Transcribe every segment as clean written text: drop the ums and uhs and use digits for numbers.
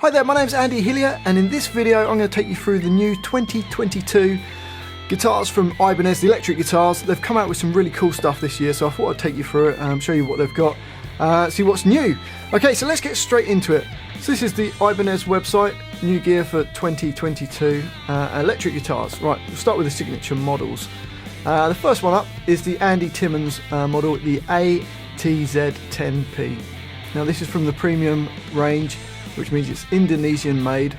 Hi there, my name's Andy Hillier, and in this video I'm going to take you through the new 2022 guitars from Ibanez, the electric guitars. They've come out with some really cool stuff this year, so I thought I'd take you through it, show you what they've got, see what's new. Okay, so let's get straight into it. So this is the Ibanez website, new gear for 2022, electric guitars. Right, we'll start with the signature models. The first one up is the Andy Timmons model, the ATZ10P. Now this is from the premium range, which means it's Indonesian made.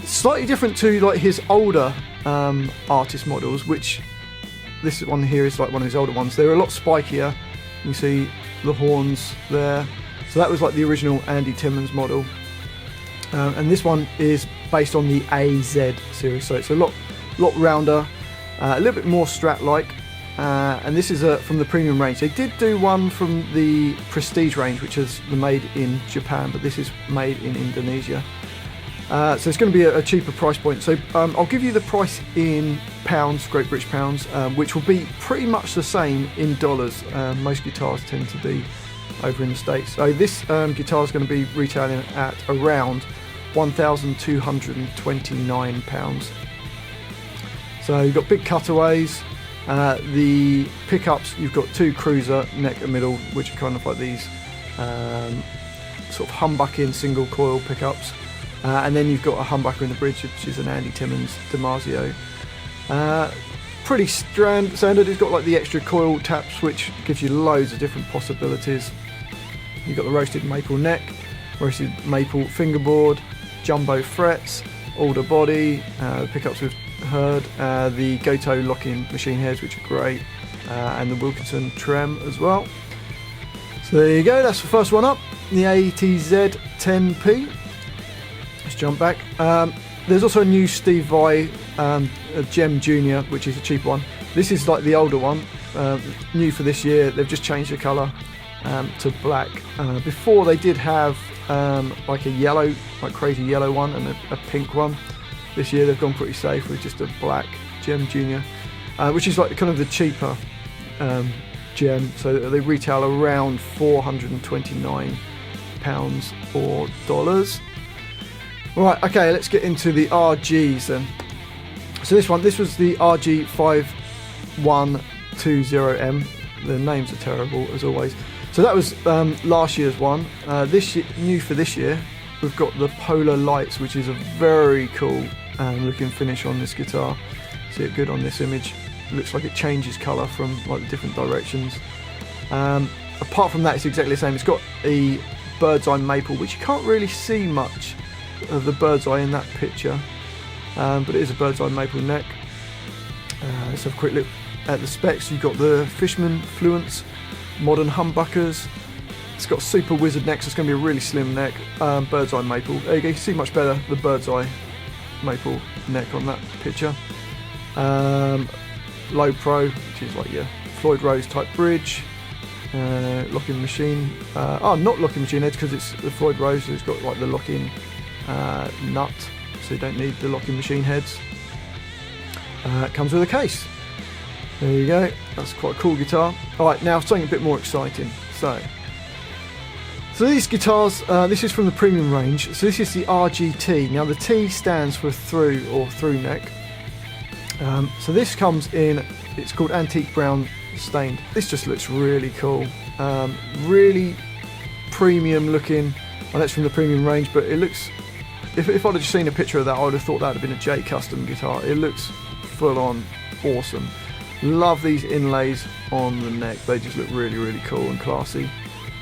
Slightly different to like his older artist models, which this one here is like one of his older ones. They're a lot spikier. You see the horns there. So that was like the original Andy Timmons model. And this one is based on the AZ series, so it's a lot rounder, a little bit more Strat-like. And this is from the premium range. They did do one from the Prestige range, which is made in Japan, but this is made in Indonesia. So it's going to be a cheaper price point. So I'll give you the price in pounds, Great British pounds, which will be pretty much the same in dollars. Most guitars tend to be over in the States. So this guitar is going to be retailing at around £1,229. So you've got big cutaways. The pickups, you've got two cruiser, neck and middle, which are kind of like these sort of humbucking single coil pickups. And then you've got a humbucker in the bridge, which is an Andy Timmons DiMarzio. Pretty standard. It's got like the extra coil tap switch, gives you loads of different possibilities. You've got the roasted maple neck, roasted maple fingerboard, jumbo frets, alder body, pickups with heard, the Goto locking machine heads, which are great, and the Wilkinson trem as well. So there you go, that's the first one up, the ATZ10P. Let's jump back. There's also a new Steve Vai Gem Junior, which is a cheap one. This is like the older one, new for this year. They've just changed the colour to black. Before they did have like a yellow, like crazy yellow one, and a pink one. This year they've gone pretty safe with just a black Gem Junior, which is like kind of the cheaper Gem. So they retail around £429 or dollars. Right, okay, let's get into the RGs then. So this was the RG5120M. The names are terrible as always. So that was last year's one. New for this year, we've got the Polar Lights, which is a very cool looking finish on this guitar. See it good on this image. It looks like it changes colour from like the different directions. Apart from that, it's exactly the same. It's got a bird's eye maple, which you can't really see much of the bird's eye in that picture, but it is a bird's eye maple neck. Let's have a quick look at the specs. You've got the Fishman Fluence modern humbuckers. It's got super wizard neck, so it's going to be a really slim neck. Bird's eye maple. There you go, you can see much better the bird's eye maple neck on that picture. Low Pro, which is like your Floyd Rose type bridge. Locking machine. Not locking machine heads, because it's the Floyd Rose, so it's got like the locking nut, so you don't need the locking machine heads. It comes with a case. There you go, that's quite a cool guitar. Alright, now something a bit more exciting. So these guitars, this is from the premium range. So this is the RGT. Now the T stands for thru or through neck. So this comes in, it's called Antique Brown Stained. This just looks really cool. Really premium looking. I know it's from the premium range, but it looks, if I'd have just seen a picture of that, I would have thought that would have been a J Custom guitar. It looks full on awesome. Love these inlays on the neck. They just look really, really cool and classy.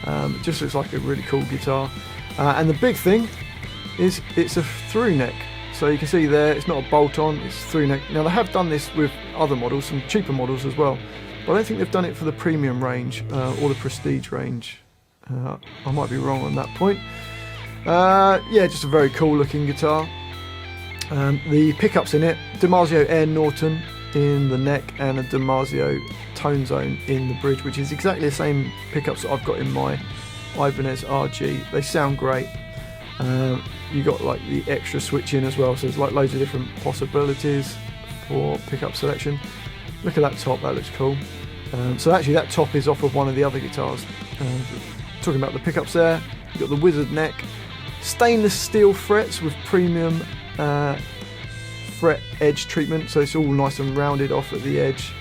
It just looks like a really cool guitar. And the big thing is it's a through neck. So you can see there, it's not a bolt-on, it's through neck. Now they have done this with other models, some cheaper models as well, but I don't think they've done it for the premium range or the Prestige range. I might be wrong on that point. Yeah, just a very cool looking guitar. The pickups in it, DiMarzio Air Norton in the neck and a DiMarzio Tone Zone in the bridge, which is exactly the same pickups that I've got in my Ibanez RG. They sound great. You got like the extra switching as well, so there's like loads of different possibilities for pickup selection. Look at that top, that looks cool. So actually that top is off of one of the other guitars. Talking about the pickups there, you've got the wizard neck, Stainless steel frets with premium fret edge treatment, so it's all nice and rounded off at the edge,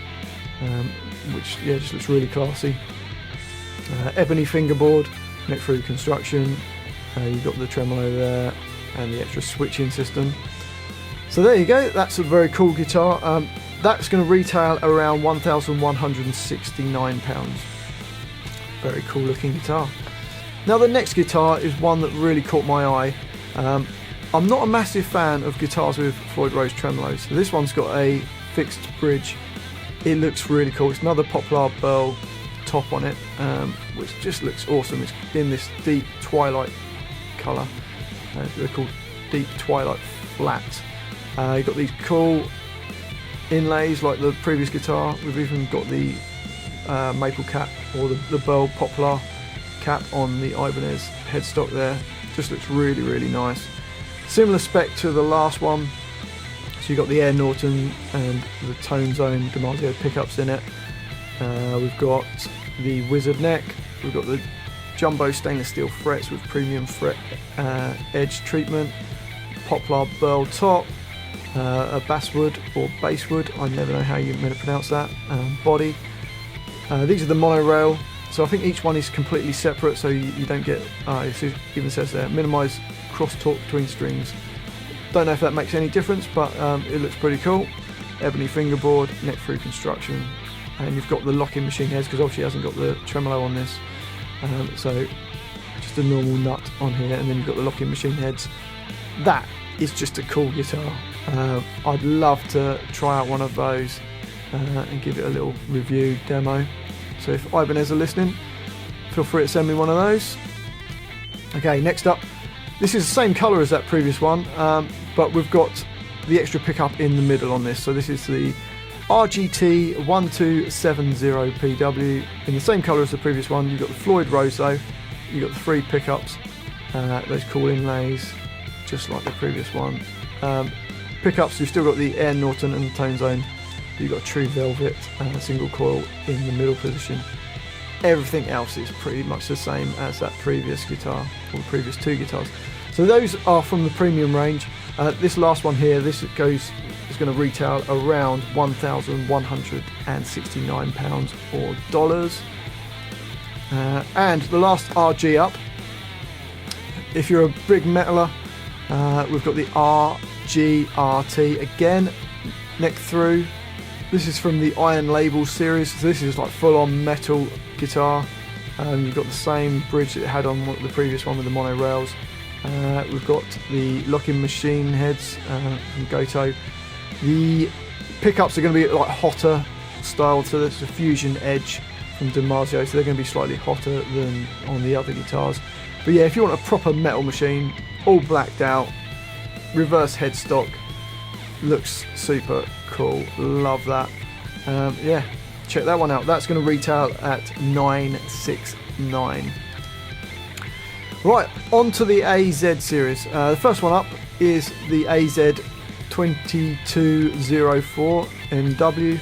which just looks really classy. Ebony fingerboard, neck through construction. You've got the tremolo there and the extra switching system. So there you go, that's a very cool guitar. That's going to retail around £1,169. Very cool looking guitar. Now the next guitar is one that really caught my eye. I'm not a massive fan of guitars with Floyd Rose tremolos. So this one's got a fixed bridge. It looks really cool. It's another Poplar Pearl top on it, which just looks awesome. It's in this deep twilight colour. They're called deep twilight flats. You've got these cool inlays like the previous guitar. We've even got the maple cap, or the Pearl Poplar cap on the Ibanez headstock there. Just looks really, really nice. Similar spec to the last one. So you've got the Air Norton and the Tone Zone DiMarzio pickups in it. We've got the Wizard neck. We've got the jumbo stainless steel frets with premium fret edge treatment. Poplar Pearl top. A basswood or basswood, I never know how you're meant to pronounce that, body. These are the monorail, so I think each one is completely separate, so you don't get, it even says there, minimise cross-talk between strings. Don't know if that makes any difference, but it looks pretty cool. Ebony fingerboard, neck through construction, and you've got the lock-in machine heads, because obviously it hasn't got the tremolo on this, so just a normal nut on here, and then you've got the lock-in machine heads. That is just a cool guitar. I'd love to try out one of those and give it a little review demo. So if Ibanez are listening, feel free to send me one of those. Okay, next up, this is the same colour as that previous one, but we've got the extra pickup in the middle on this. So this is the RGT 1270PW in the same colour as the previous one. You've got the Floyd Rose though. You've got the 3 pickups, those cool inlays, just like the previous one. Pickups, you've still got the Air Norton and the Tone Zone, but you've got a true velvet single coil in the middle position. Everything else is pretty much the same as that previous guitar, or the previous 2 guitars. So those are from the premium range. This last one here, is going to retail around £1,169 or dollars. And the last RG up, if you're a big metaler, we've got the RGT again, neck through. This is from the Iron Label series, so this is like full-on metal guitar. You've got the same bridge that it had on the previous one with the mono rails. We've got the lock-in machine heads from Goto. The pickups are going to be like hotter style, so there's a fusion edge from DiMarzio, so they're going to be slightly hotter than on the other guitars. But yeah, if you want a proper metal machine, all blacked out, reverse headstock, looks super cool, love that. Yeah, check that one out. That's going to retail at $969. Right, on to the AZ series. The first one up is the AZ 2204 NW.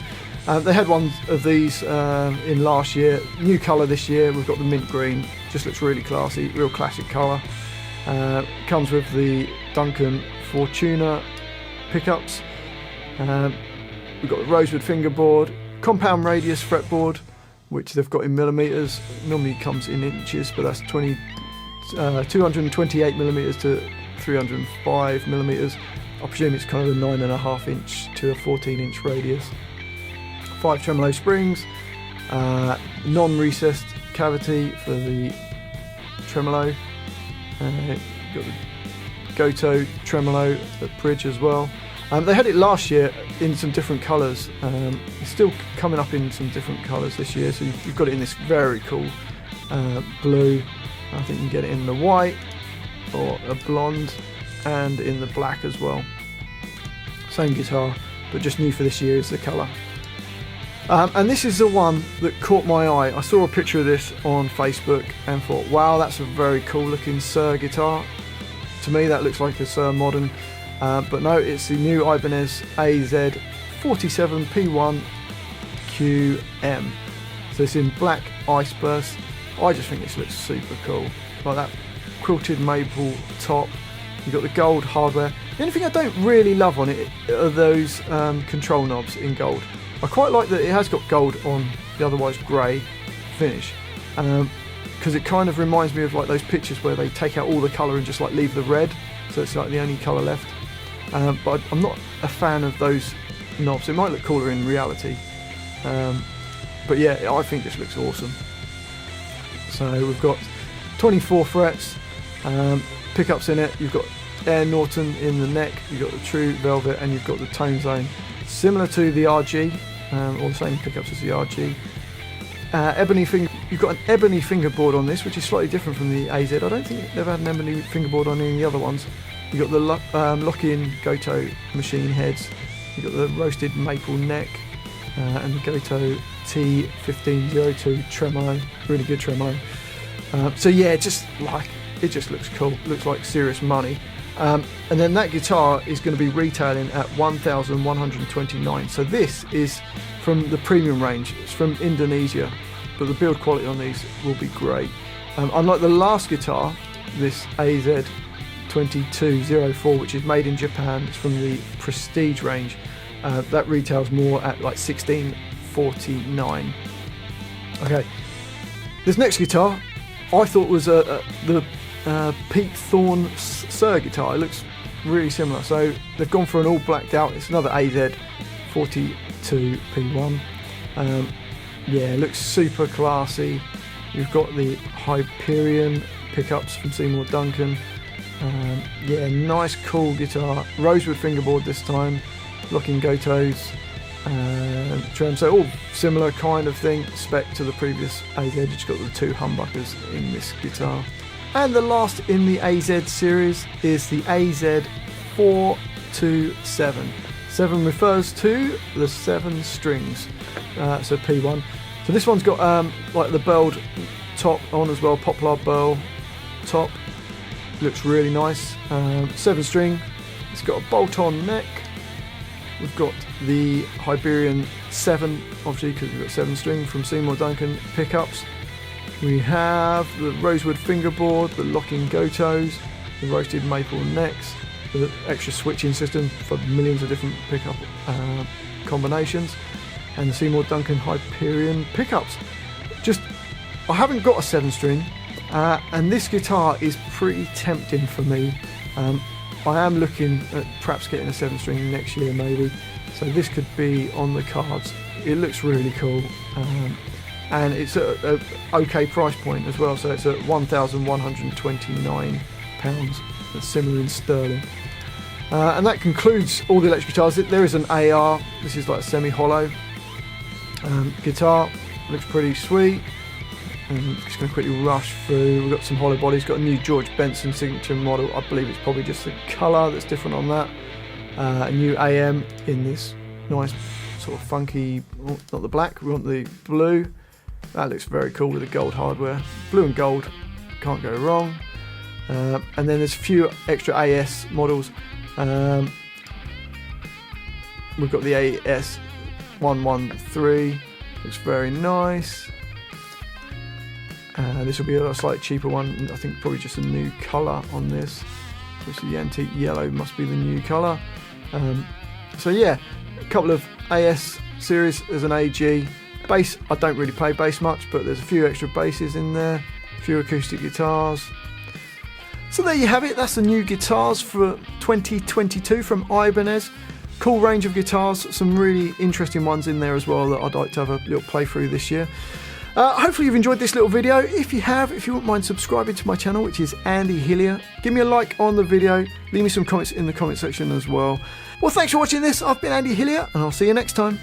They had one of these in last year, new colour this year. We've got the mint green, just looks really classy, real classic colour. Comes with the Duncan Fortuna pickups. We've got the rosewood fingerboard, compound radius fretboard, which they've got in millimetres. Normally comes in inches, but that's 228 millimetres to 305 millimetres. I presume it's kind of a 9.5 inch to a 14 inch radius. 5 tremolo springs, non-recessed cavity for the tremolo. Got the Goto tremolo at bridge as well. They had it last year in some different colours. It's still coming up in some different colours this year, so you've got it in this very cool blue. I think you can get it in the white or a blonde and in the black as well. Same guitar, but just new for this year is the colour. And this is the one that caught my eye. I saw a picture of this on Facebook and thought, wow, that's a very cool looking Sir guitar. To me that looks like a Sir Modern, but no, it's the new Ibanez AZ 47P1 QM. So it's in black ice burst. I just think this looks super cool. Like that quilted maple top. You've got the gold hardware. The only thing I don't really love on it are those control knobs in gold. I quite like that it has got gold on the otherwise grey finish, because it kind of reminds me of like those pictures where they take out all the colour and just like leave the red, so it's like the only colour left. But I'm not a fan of those knobs. It might look cooler in reality, but yeah, I think this looks awesome. So we've got 24 frets, pickups in it. You've got Air Norton in the neck, you've got the True Velvet, and you've got the Tone Zone, similar to the RG, or the same pickups as the RG. You've got an ebony fingerboard on this, which is slightly different from the AZ. I don't think they've had an ebony fingerboard on any of the other ones. You've got the lock-in Goto machine heads, you've got the roasted maple neck, and the Goto T1502 tremolo, really good tremolo. So yeah, it just looks cool, looks like serious money. And then that guitar is going to be retailing at $1,129. So this is from the premium range. It's from Indonesia, but the build quality on these will be great. Unlike the last guitar, this AZ2204, which is made in Japan, it's from the Prestige range. That retails more at like $1,649. Okay, this next guitar I thought was the Pete Thorne Sir guitar. It looks really similar. So they've gone for an all blacked out. It's another AZ42P1. Yeah, it looks super classy. You've got the Hyperion pickups from Seymour Duncan. Yeah, nice cool guitar. Rosewood fingerboard this time. Locking Gotos. Trim. So all similar kind of thing. Spec to the previous AZ. You've just got the two humbuckers in this guitar. And the last in the AZ series is the AZ427. 7 refers to the 7 strings, so P1. So this one's got like the burled top on as well, poplar burl top. Looks really nice. 7 string. It's got a bolt-on neck. We've got the Hyperion 7, obviously because we've got 7 string from Seymour Duncan pickups. We have the rosewood fingerboard, the locking Gotos, the roasted maple necks, the extra switching system for millions of different pickup combinations, and the Seymour Duncan Hyperion pickups. I haven't got a 7 string, and this guitar is pretty tempting for me. I am looking at perhaps getting a 7 string next year maybe, so this could be on the cards. It looks really cool. And it's at an okay price point as well, so it's at £1,129. That's similar in sterling. And that concludes all the electric guitars. There is an AR. This is like a semi-hollow guitar. Looks pretty sweet. And just going to quickly rush through. We've got some hollow bodies. Got a new George Benson signature model. I believe it's probably just the colour that's different on that. A new AM in this nice sort of funky, not the black, we want the blue. That looks very cool with the gold hardware. Blue and gold, can't go wrong. And then there's a few extra AS models. We've got the AS113, looks very nice. This will be a slightly cheaper one. I think probably just a new colour on this. Which the antique yellow must be the new colour. So yeah, a couple of AS series. There's an AG. Bass, I don't really play bass much, but there's a few extra basses in there, a few acoustic guitars. So there you have it, that's the new guitars for 2022 from Ibanez. Cool range of guitars, some really interesting ones in there as well that I'd like to have a little playthrough this year. Hopefully you've enjoyed this little video. If you have, if you wouldn't mind subscribing to my channel, which is Andy Hillier, give me a like on the video, leave me some comments in the comment section as well. Well, thanks for watching this. I've been Andy Hillier, and I'll see you next time.